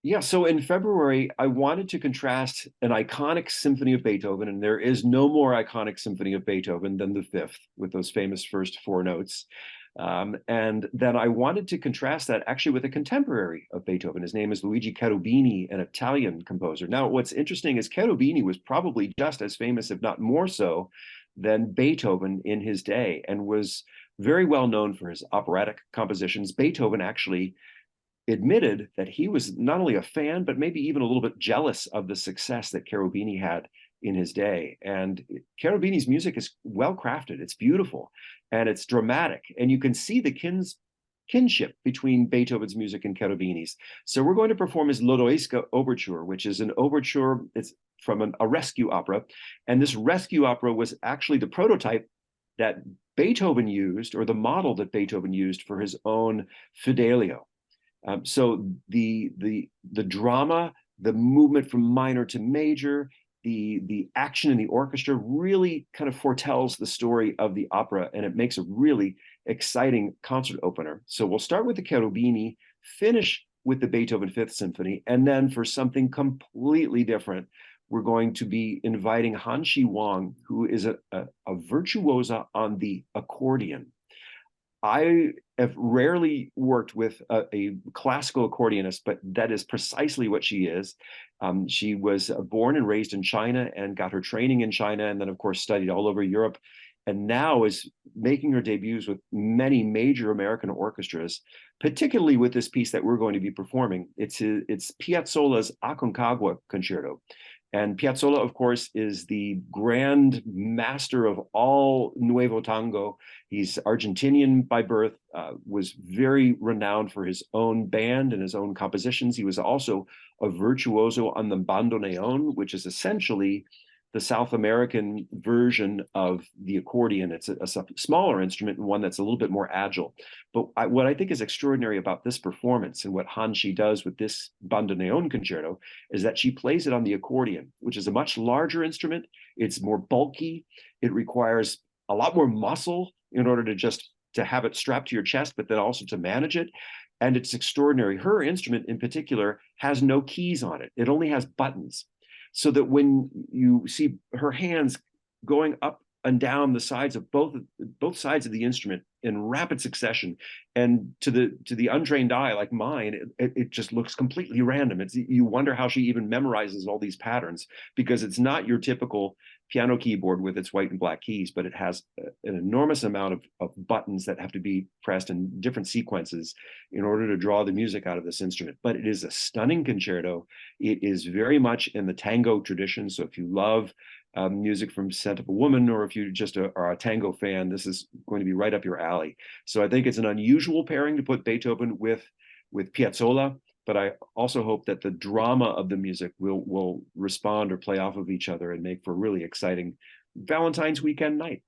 Yeah, so in February, I wanted to contrast an iconic symphony of Beethoven, and there is no more iconic symphony of Beethoven than the fifth, with those famous first four notes. And then I wanted to contrast that actually with a contemporary of Beethoven. His name is Luigi Cherubini, an Italian composer. Now, what's interesting is Cherubini was probably just as famous, if not more so, than Beethoven in his day, and was very well known for his operatic compositions. Beethoven actually admitted that he was not only a fan, but maybe even a little bit jealous of the success that Cherubini had in his day. And Cherubini's music is well crafted, it's beautiful, and it's dramatic. And you can see the kinship between Beethoven's music and Cherubini's. So we're going to perform his Lodoiska Overture, which is an overture, it's from a rescue opera. And this rescue opera was actually the prototype that Beethoven used, or the model that Beethoven used for his own Fidelio. So the drama, the movement from minor to major, the action in the orchestra really kind of foretells the story of the opera, and it makes a really exciting concert opener. So we'll start with the Cherubini, finish with the Beethoven Fifth Symphony, and then for something completely different, we're going to be inviting Han Shi Wang, who is a virtuosa on the accordion. I have rarely worked with a classical accordionist, but that is precisely what she is. She was born and raised in China and got her training in China, and then, of course, studied all over Europe, and now is making her debuts with many major American orchestras, particularly with this piece that we're going to be performing. It's Piazzolla's Aconcagua Concerto. And Piazzolla, of course, is the grand master of all Nuevo Tango. He's Argentinian by birth, was very renowned for his own band and his own compositions. He was also a virtuoso on the bandoneon, which is essentially the South American version of the accordion. It's a smaller instrument and one that's a little bit more agile. But what I think is extraordinary about this performance and what Hanshi does with this bandoneon concerto is that she plays it on the accordion, which is a much larger instrument. It's more bulky. It requires a lot more muscle in order to have it strapped to your chest, but then also to manage it. And it's extraordinary. Her instrument in particular has no keys on it. It only has buttons, so that when you see her hands going up and down the sides of both sides of the instrument in rapid succession, and to the untrained eye like mine, it just looks completely random. You wonder how she even memorizes all these patterns, because it's not your typical piano keyboard with its white and black keys, but it has an enormous amount of buttons that have to be pressed in different sequences in order to draw the music out of this instrument. But it is a stunning concerto. It is very much in the tango tradition. So if you love music from Scent of a Woman, or if you just are a tango fan, this is going to be right up your alley. So I think it's an unusual pairing to put Beethoven with Piazzolla, but I also hope that the drama of the music will respond or play off of each other and make for a really exciting Valentine's weekend night.